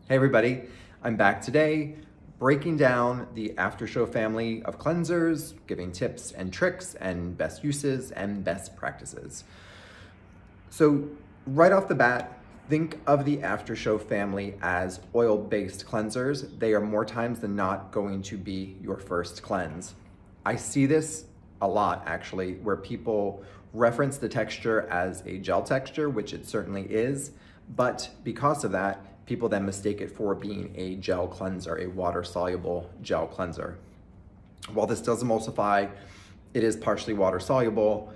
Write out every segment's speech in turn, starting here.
Hey everybody, I'm back today breaking down the After Show family of cleansers, giving tips and tricks and best uses and best practices. So right off the bat, think of the After Show family as oil-based cleansers. They are more times than not going to be your first cleanse. I see this a lot actually, where people reference the texture as a gel texture, which it certainly is, but because of that, people then mistake it for being a gel cleanser, a water-soluble gel cleanser. While this does emulsify, it is partially water-soluble,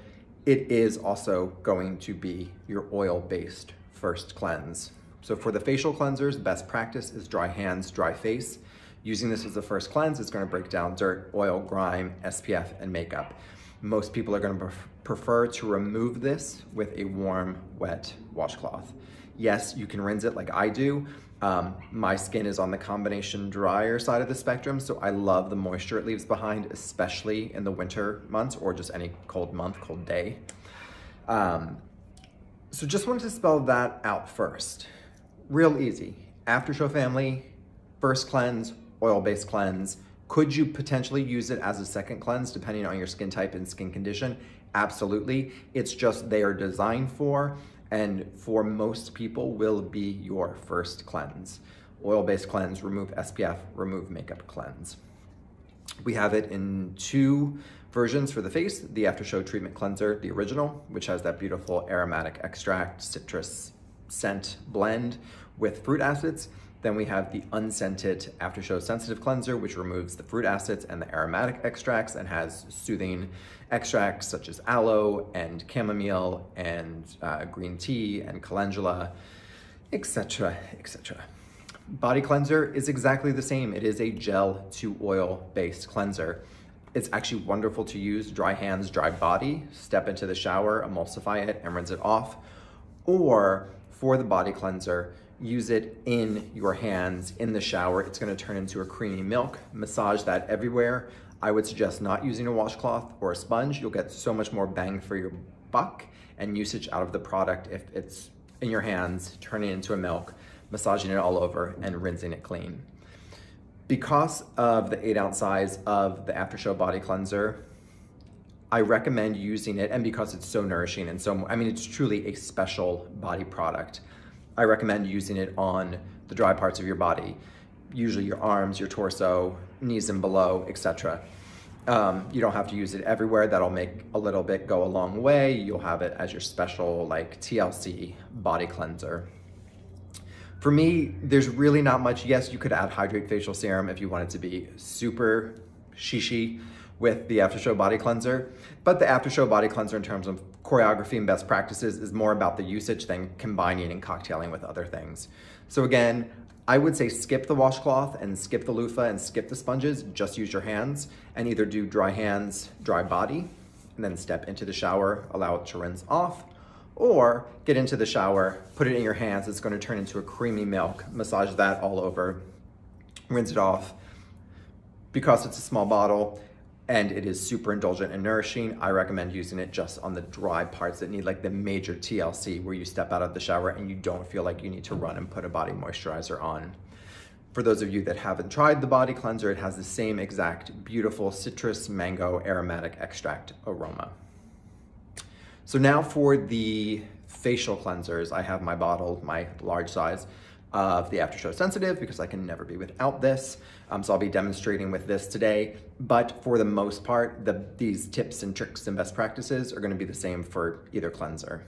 it is also going to be your oil-based first cleanse. So for the facial cleansers, best practice is dry hands, dry face. Using this as the first cleanse, it's gonna break down dirt, oil, grime, SPF, and makeup. Most people are gonna prefer to remove this with a warm, wet washcloth. Yes, you can rinse it like I do. My skin is on the combination drier side of the spectrum, so I love the moisture it leaves behind, especially in the winter months or just any cold month, cold day. So just wanted to spell that out first. Real easy. After Show family, first cleanse, oil-based cleanse. Could you potentially use it as a second cleanse depending on your skin type and skin condition? Absolutely. It's just they are designed for, and for most people will be your first cleanse. Oil-based cleanse, remove SPF, remove makeup cleanse. We have it in two versions for the face, the After Show Treatment Cleanser, the original, which has that beautiful aromatic extract, citrus scent blend with fruit acids. Then we have the unscented After Show Sensitive Cleanser, which removes the fruit acids and the aromatic extracts and has soothing extracts such as aloe and chamomile and green tea and calendula, etc., etc. Body cleanser is exactly the same. It is a gel to oil based cleanser. It's actually wonderful to use dry hands, dry body, step into the shower, emulsify it and rinse it off. Or for the body cleanser, use it in your hands in the shower. It's gonna turn into a creamy milk. Massage that everywhere. I would suggest not using a washcloth or a sponge. You'll get so much more bang for your buck and usage out of the product if it's in your hands, turning it into a milk, massaging it all over and rinsing it clean. Because of the 8-ounce size of the After Show body cleanser, I recommend using it, and because it's so nourishing and so, it's truly a special body product. I recommend using it on the dry parts of your body, usually your arms, your torso, knees and below, etc. You don't have to use it everywhere. That'll make a little bit go a long way. You'll have it as your special like TLC body cleanser. For me, there's really not much. Yes, you could add Hydrate Facial Serum if you want it to be super shishi with the After Show body cleanser, but the After Show body cleanser in terms of choreography and best practices is more about the usage than combining and cocktailing with other things. So again, I would say skip the washcloth and skip the loofah and skip the sponges, just use your hands and either do dry hands, dry body, and then step into the shower, allow it to rinse off, or get into the shower, put it in your hands, it's gonna turn into a creamy milk, massage that all over, rinse it off. Because it's a small bottle, and it is super indulgent and nourishing, I recommend using it just on the dry parts that need like the major TLC, where you step out of the shower and you don't feel like you need to run and put a body moisturizer on. For those of you that haven't tried the body cleanser, it has the same exact beautiful citrus mango aromatic extract aroma. So now for the facial cleansers, I have my bottle, my large size, of the After Show Sensitive because I can never be without this. So I'll be demonstrating with this today, but for the most part, these tips and tricks and best practices are gonna be the same for either cleanser.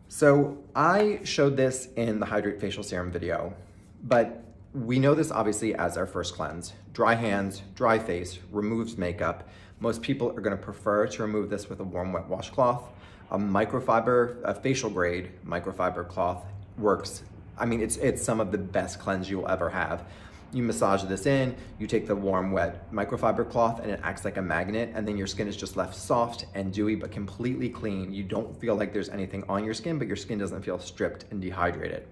So I showed this in the Hydrate Facial Serum video, but we know this obviously as our first cleanse. Dry hands, dry face, removes makeup. Most people are gonna prefer to remove this with a warm, wet washcloth. A facial grade microfiber cloth works. It's some of the best cleanse you will ever have. You massage this in, you take the warm, wet microfiber cloth and it acts like a magnet, and then your skin is just left soft and dewy, but completely clean. You don't feel like there's anything on your skin, but your skin doesn't feel stripped and dehydrated.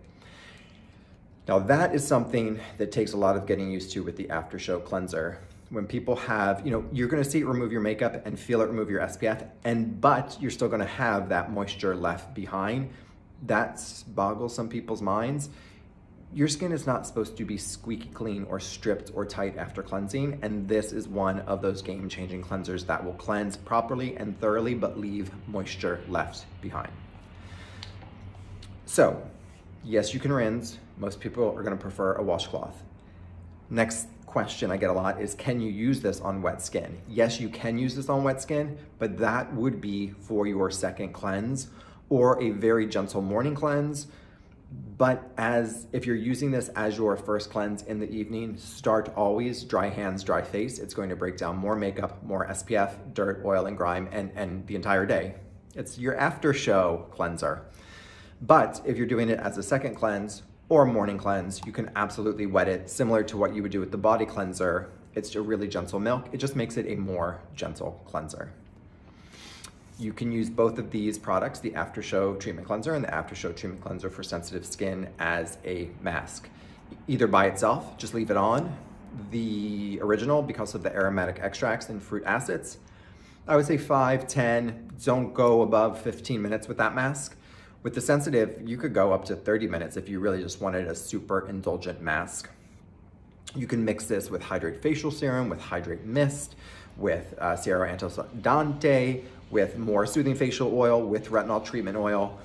Now that is something that takes a lot of getting used to with the After Show cleanser. When people have, you're gonna see it remove your makeup and feel it remove your SPF, but you're still gonna have that moisture left behind. That boggles some people's minds. Your skin is not supposed to be squeaky clean or stripped or tight after cleansing, and this is one of those game-changing cleansers that will cleanse properly and thoroughly but leave moisture left behind. So, yes, you can rinse. Most people are going to prefer a washcloth. Next question I get a lot is, can you use this on wet skin? Yes, you can use this on wet skin, but that would be for your second cleanse or a very gentle morning cleanse. But if you're using this as your first cleanse in the evening, start always dry hands, dry face. It's going to break down more makeup, more SPF, dirt, oil, and grime, and the entire day. It's your after show cleanser. But if you're doing it as a second cleanse or morning cleanse, you can absolutely wet it similar to what you would do with the body cleanser. It's a really gentle milk. It just makes it a more gentle cleanser. You can use both of these products, the After Show Treatment Cleanser and the After Show Treatment Cleanser for sensitive skin, as a mask. Either by itself, just leave it on. The original, because of the aromatic extracts and fruit acids, I would say 5, 10, don't go above 15 minutes with that mask. With the sensitive, you could go up to 30 minutes if you really just wanted a super indulgent mask. You can mix this with Hydrate Facial Serum, with Hydrate Mist, with Siero Antioxidante, with more soothing facial oil, with retinol treatment oil.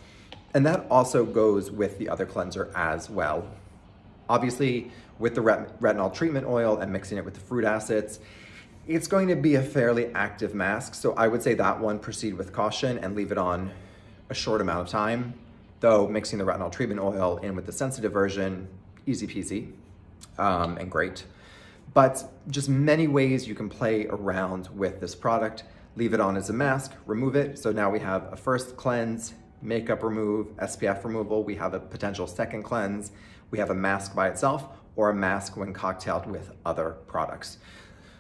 And that also goes with the other cleanser as well. Obviously, with the retinol treatment oil and mixing it with the fruit acids, it's going to be a fairly active mask. So I would say that one, proceed with caution and leave it on a short amount of time. Though mixing the retinol treatment oil in with the sensitive version, easy peasy and great. But just many ways you can play around with this product. Leave it on as a mask, remove it. So now we have a first cleanse, makeup remove, SPF removal. We have a potential second cleanse. We have a mask by itself or a mask when cocktailed with other products.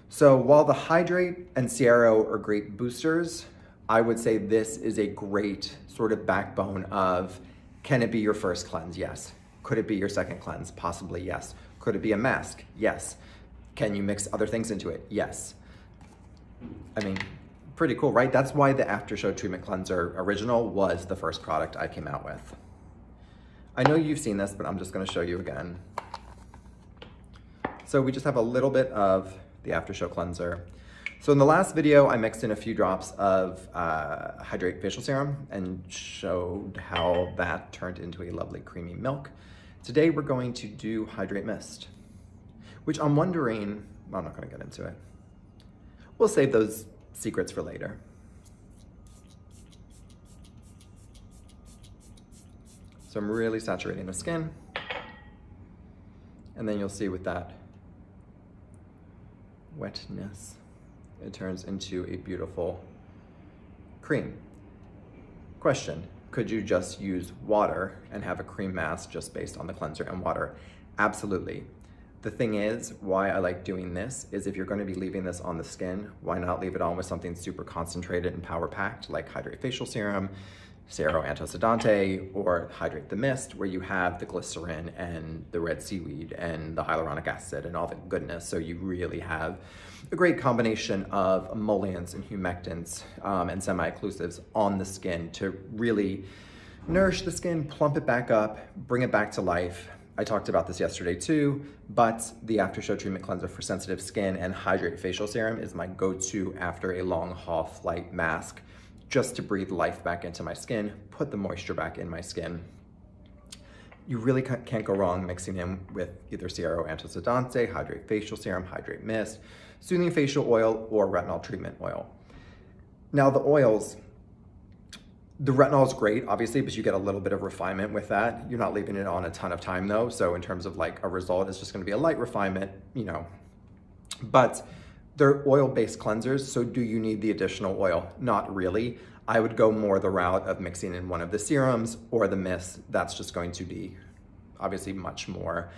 So while the Hydrate and Siero are great boosters, I would say this is a great sort of backbone of, can it be your first cleanse? Yes. Could it be your second cleanse? Possibly, yes. Could it be a mask? Yes. Can you mix other things into it? Yes. I mean, pretty cool, right? That's why the After Show Treatment Cleanser Original was the first product I came out with. I know you've seen this, but I'm just gonna show you again. So we just have a little bit of the After Show Cleanser. So in the last video, I mixed in a few drops of Hydrate Facial Serum and showed how that turned into a lovely creamy milk. Today, we're going to do Hydrate Mist, which I'm wondering, well, I'm not gonna get into it. We'll save those secrets for later. So I'm really saturating the skin. And then you'll see with that wetness, it turns into a beautiful cream. Question, could you just use water and have a cream mask just based on the cleanser and water? Absolutely. The thing is, why I like doing this is if you're going to be leaving this on the skin, why not leave it on with something super concentrated and power-packed like Hydrate Facial Serum, Siero Antioxidante, or Hydrate the Mist, where you have the glycerin and the red seaweed and the hyaluronic acid and all the goodness. So you really have a great combination of emollients and humectants and semi-occlusives on the skin to really nourish the skin, plump it back up, bring it back to life. I talked about this yesterday too, but the After Show Treatment Cleanser for sensitive skin and Hydrate Facial Serum is my go-to after a long haul flight mask, just to breathe life back into my skin, put the moisture back in my skin. You really can't go wrong mixing in with either Siero Antioxidante, Hydrate Facial Serum, Hydrate Mist, Soothing Facial Oil, or Retinol Treatment Oil. Now the oils, the retinol is great, obviously, but you get a little bit of refinement with that. You're not leaving it on a ton of time though. So in terms of like a result, it's just gonna be a light refinement, you know. But they're oil-based cleansers, so do you need the additional oil? Not really. I would go more the route of mixing in one of the serums or the mist. That's just going to be obviously much more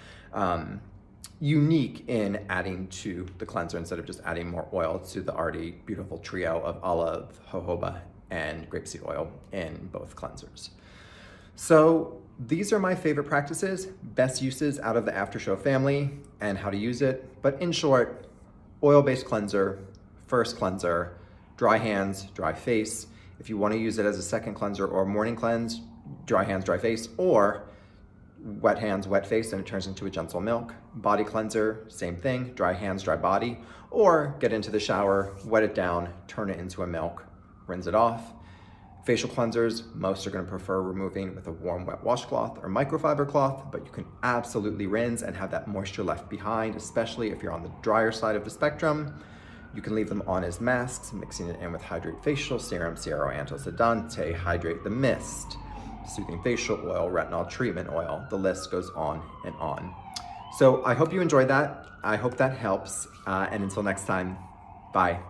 unique in adding to the cleanser instead of just adding more oil to the already beautiful trio of olive, jojoba, and grapeseed oil in both cleansers. So these are my favorite practices, best uses out of the After Show family and how to use it. But in short, oil-based cleanser, first cleanser, dry hands, dry face. If you want to use it as a second cleanser or morning cleanse, dry hands, dry face, or wet hands, wet face, and it turns into a gentle milk. Body cleanser, same thing, dry hands, dry body. Or get into the shower, wet it down, turn it into a milk, rinse it off. Facial cleansers, most are gonna prefer removing with a warm wet washcloth or microfiber cloth, but you can absolutely rinse and have that moisture left behind, especially if you're on the drier side of the spectrum. You can leave them on as masks, mixing it in with Hydrate Facial Serum, Siero Antioxidante, Hydrate the Mist, Soothing Facial Oil, Retinol Treatment Oil. The list goes on and on. So I hope you enjoyed that. I hope that helps. And until next time, bye.